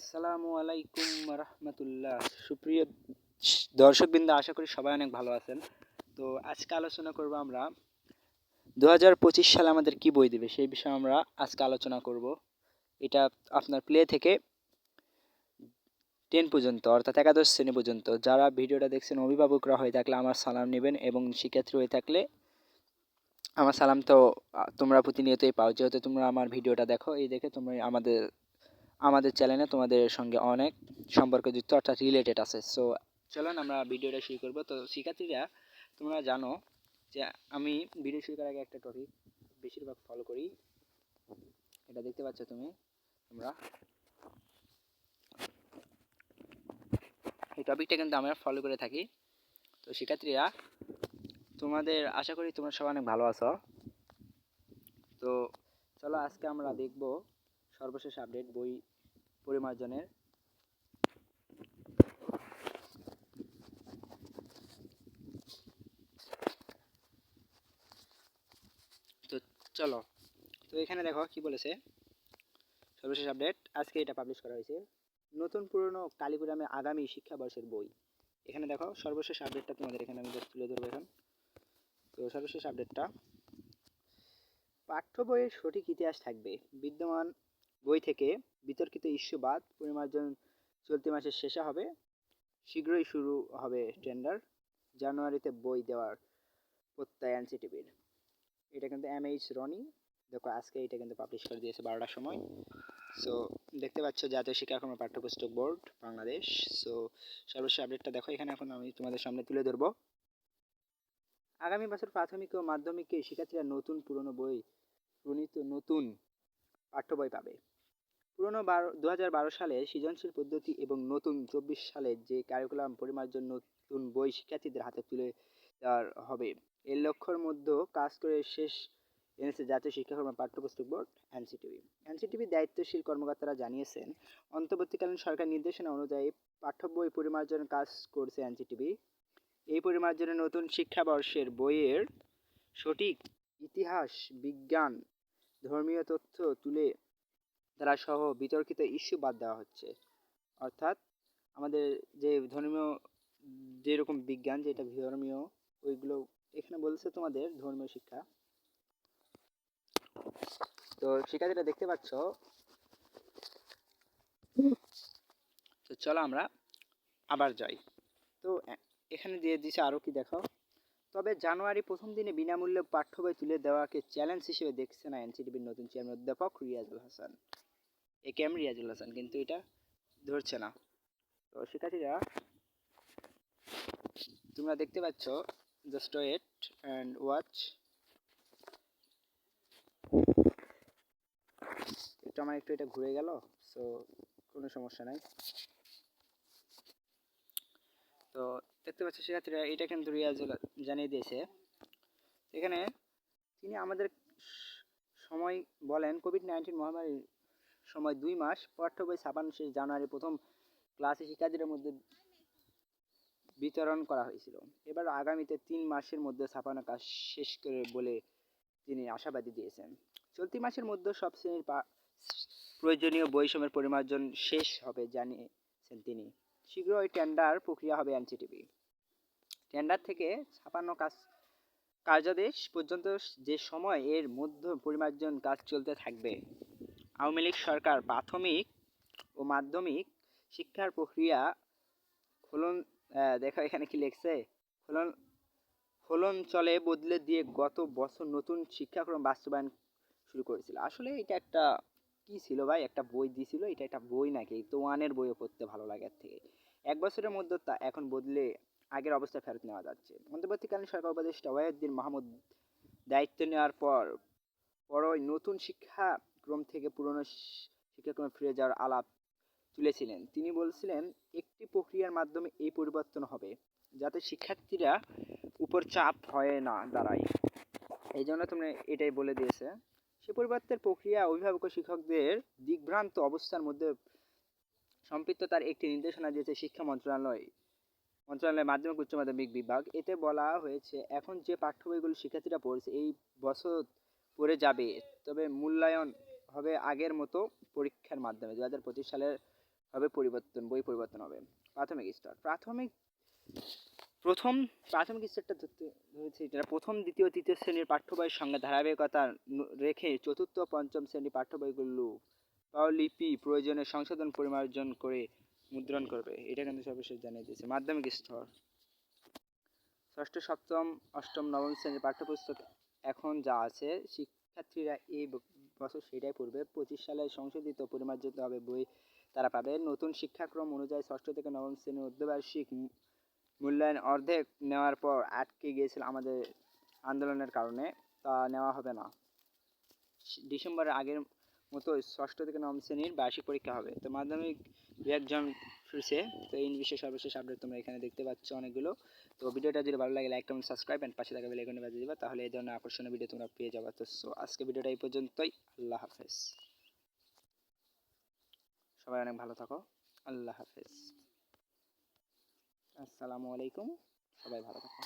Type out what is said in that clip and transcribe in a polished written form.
আসসালামু আলাইকুম রহমতুল্লাহ। সুপ্রিয় দর্শকবৃন্দ, আশা করি সবাই অনেক ভালো আছেন। তো আজকে আলোচনা করব আমরা 2025 সালে আমাদের কি বই দেবে সেই বিষয়ে আমরা আজকে আলোচনা করব। এটা আপনার প্লে থেকে 10 পর্যন্ত অর্থাৎ একাদশ শ্রেণী পর্যন্ত যারা ভিডিওটা দেখছেন অভিভাবকরা হয়ে থাকলে আমার সালাম নেবেন, এবং শিক্ষার্থী হয়ে থাকলে আমার সালাম তো তোমরা প্রতিনিয়তই পাও, যেহেতু তোমরা আমার ভিডিওটা দেখো। এই দেখে তুমি আমাদের আমাদের চ্যানেলে তোমাদের সঙ্গে অনেক সম্পর্কযুক্ত অর্থাৎ রিলেটেড আছে। সো চলুন আমরা ভিডিওটা শুরু করব। তো শিক্ষার্থীরা, তোমরা জানো যে আমি ভিডিও শুরু করার আগে একটা টপিক বেশিরভাগ ফলো করি। এটা দেখতে পাচ্ছ তোমরা এই টপিকটা কিন্তু আমরা ফলো করে থাকি। তো শিক্ষার্থীরা, তোমাদের আশা করি তোমরা সবাই অনেক ভালো আছো। তো চলো আজকে আমরা দেখব সর্বশেষ আপডেট বই পরিমার্জনের। তো চলো, তো এখানে দেখো কি বলেছে সর্বশেষ আপডেট। আজকে এটা পাবলিশ করা হয়েছে, নতুন পুরনো কালিপুরামে আগামী শিক্ষাবর্ষের বই। এখানে দেখো সর্বশেষ আপডেটটা তোমাদের এখানে আমি জাস্ট তুলে ধরবো এখন। তো সর্বশেষ আপডেটটা, পাঠ্য বইয়ের সঠিক ইতিহাস থাকবে, বিদ্যমান বই থেকে বিতর্কিত ইস্যু বাদ পরিমার্জন চলতি মাসের শেষে হবে, শীঘ্রই শুরু হবে টেন্ডার, জানুয়ারিতে বই দেওয়ার প্রত্যয় এনসিটিভির। এটা কিন্তু MH রনি, দেখো আজকে এটা কিন্তু পাবলিশ করে দিয়েছে 12টার সময়। সো দেখতে পাচ্ছ জাতীয় শিক্ষাক্রম পাঠ্যপুস্তক বোর্ড বাংলাদেশ। সো সর্বশেষ আপডেটটা দেখো এখানে এখন আমি তোমাদের সামনে তুলে ধরবো। আগামী বছর প্রাথমিক ও মাধ্যমিকে শিক্ষার্থীরা নতুন পুরনো বই প্রণীত নতুন পাঠ্য বই পাবে। পুরনো 2012 সালে সৃজনশীল পদ্ধতি এবং নতুন 24 সালে যে কারিকুলাম পরিমার্জন নতুন বই শিক্ষার্থীদের হাতে তুলে দেওয়ার হবে। এর লক্ষ্যের মধ্যে কাজ করে শেষ এনেছে জাতীয় শিক্ষাক্রম পাঠ্যপুস্তক বোর্ড এনসিটিভি। এনসিটিভি দায়িত্বশীল কর্মকর্তারা জানিয়েছেন, অন্তর্বর্তীকালীন সরকার নির্দেশনা অনুযায়ী পাঠ্য বই পরিমার্জনের কাজ করছে এনসিটিভি। এই পরিমার্জনে নতুন শিক্ষাবর্ষের বইয়ের সঠিক ইতিহাস, বিজ্ঞান, ধর্মীয় তথ্য তুলে ধরা সহ বিতর্কিত ইস্যু বাদ দেওয়া হচ্ছে। অর্থাৎ আমাদের যে ধর্মীয় যেরকম বিজ্ঞান, যেটা ধর্মীয়, ওইগুলো এখানে বলছে তোমাদের ধর্মীয় শিক্ষা। তো শিক্ষার্থীরা দেখতে পাচ্ছ। তো চলো আমরা আবার যাই। তো এখানে দিয়ে দিছে আরো কি দেখো। তবে জানুয়ারি প্রথম দিনে বিনামূল্যে পাঠ্য বই তুলে দেওয়াকে চ্যালেঞ্জ হিসেবে দেখছে না এনসিটিভির নতুন চেয়ারম্যান অধ্যাপক রিয়াজুল হাসান, AKM রিয়াজুল হাসান, কিন্তু এটা ধরছে না। তো শিক্ষার্থীরা তোমরা দেখতে পাচ্ছ, জাস্ট ওয়েট অ্যান্ড ওয়াচ। একটু আমার একটু এটা ঘুরে গেল, সো কোনো সমস্যা নাই। তো দেখতে পাচ্ছ শিক্ষার্থীরা, এটা কিন্তু রিয়াজুল জানিয়ে দিয়েছে। এখানে তিনি আমাদের সময় বলেন, কোভিড-19 মহামারীর সময় 2 মাস পাঠ্য বই ছাপানো শেষ, জানুয়ারি প্রথম ক্লাসে শিক্ষার্থীদের মধ্যে বিতরণ করা হয়েছিল। এবার আগামীতে 3 মাসের মধ্যে ছাপানো কাজ শেষ করে বলে তিনি আশাবাদী দিয়েছেন। চলতি মাসের মধ্যে সব শ্রেণীর প্রয়োজনীয় বইসমূহের পরিমার্জন শেষ হবে জানিয়েছেন তিনি। শীঘ্রই টেন্ডার প্রক্রিয়া হবে এনসিটিভি। টেন্ডার থেকে ছাপানো কার্যাদেশ পর্যন্ত যে সময় এর মধ্যে পরিমার্জন কাজ চলতে থাকবে। আওয়ামী লীগ সরকার প্রাথমিক ও মাধ্যমিক শিক্ষার প্রক্রিয়া খোলন দেখো এখানে কি লিখছে, খোলন চলে বদলে দিয়ে গত বছর নতুন শিক্ষাক্রম বাস্তবায়ন শুরু করেছিল। আসলে এটা একটা কি ছিল ভাই, একটা বই দিছিল, এটা একটা বই নাকি? তো ওয়ানের বইও পড়তে ভালো লাগে এর থেকে। 1 বছরের মধ্যে তা এখন বদলে আগের অবস্থায় ফেরত নেওয়া যাচ্ছে। অন্তর্বর্তীকালীন সরকার উপদেষ্টা ওয়াহিউদ্দিন মাহমুদ দায়িত্ব নেওয়ার পরই নতুন শিক্ষাক্রম থেকে পুরনো শিক্ষাক্রমে ফিরে যাওয়ার আলাপ তুলেছিলেন। তিনি বলছিলেন, একটি প্রক্রিয়ার মাধ্যমে এই পরিবর্তন হবে যাতে শিক্ষার্থীরা উপর চাপ হয়ে না দাঁড়ায়। এই জন্য তুমি এটাই বলে দিয়েছে। সে পরিবর্তনের প্রক্রিয়া অভিভাবক ও শিক্ষকদের দিকভ্রান্ত অবস্থার মধ্যে সম্পৃক্ততার একটি নির্দেশনা দিয়েছে শিক্ষা মন্ত্রণালয়ের মাধ্যমিক উচ্চ মাধ্যমিক বিভাগ। এতে বলা হয়েছে, এখন যে পাঠ্য বইগুলো শিক্ষার্থীরা পড়ছে এই বছর পড়ে যাবে, তবে মূল্যায়ন হবে আগের মতো পরীক্ষার মাধ্যমে। 2025 সালের হবে বই পরিবর্তন হবে। প্রাথমিক স্তর প্রাথমিক স্তরটা ধরেছি যেটা প্রথম দ্বিতীয় তৃতীয় শ্রেণীর পাঠ্য বইয়ের সঙ্গে ধারাবাহিকতা রেখে চতুর্থ পঞ্চম শ্রেণীর পাঠ্য বইগুলো লিপি প্রয়োজনে সংশোধন পরিমার্জন করে মুদ্রণ করবে। এটা কিন্তু সর্বশেষ জানিয়ে দিয়েছে। মাধ্যমিক স্তর ষষ্ঠ সপ্তম অষ্টম নবম শ্রেণীর পাঠ্যপুস্তক এখন যা আছে শিক্ষার্থীরা এই বছর সেটাই পড়বে। 25 সালে সংশোধিত পরিমার্জিত হবে বই তারা পাবে। নতুন শিক্ষাক্রম অনুযায়ী ষষ্ঠ থেকে নবম শ্রেণীর অর্ধবার্ষিক মূল্যায়ন অর্ধেক নেওয়ার পর আটকে গিয়েছিল আমাদের আন্দোলনের কারণে, তা নেওয়া হবে না। ডিসেম্বরের আগের মতো ষষ্ঠ থেকে নবম শ্রেণীর বার্ষিক পরীক্ষা হবে। তো মাধ্যমিক একজন ফিরছে। তো এই বিষয়ে সর্বশেষ আপডেট তোমরা এখানে দেখতে পাচ্ছ অনেকগুলো। তো ভিডিওটা যদি ভালো লাগে লাইক কমেন্ট সাবস্ক্রাইব এন্ড পাশে থাকা বেল আইকনে বাজিয়ে দিবা, তাহলে এই ধরনের আকর্ষণীয় ভিডিও তোমরা পেয়ে যাবে। তো আজকে ভিডিওটা এই পর্যন্তই। আল্লাহ হাফেজ। সবাই অনেক ভালো থাকো। আল্লাহ হাফেজ। আসসালামু আলাইকুম। সবাই ভালো থাকো।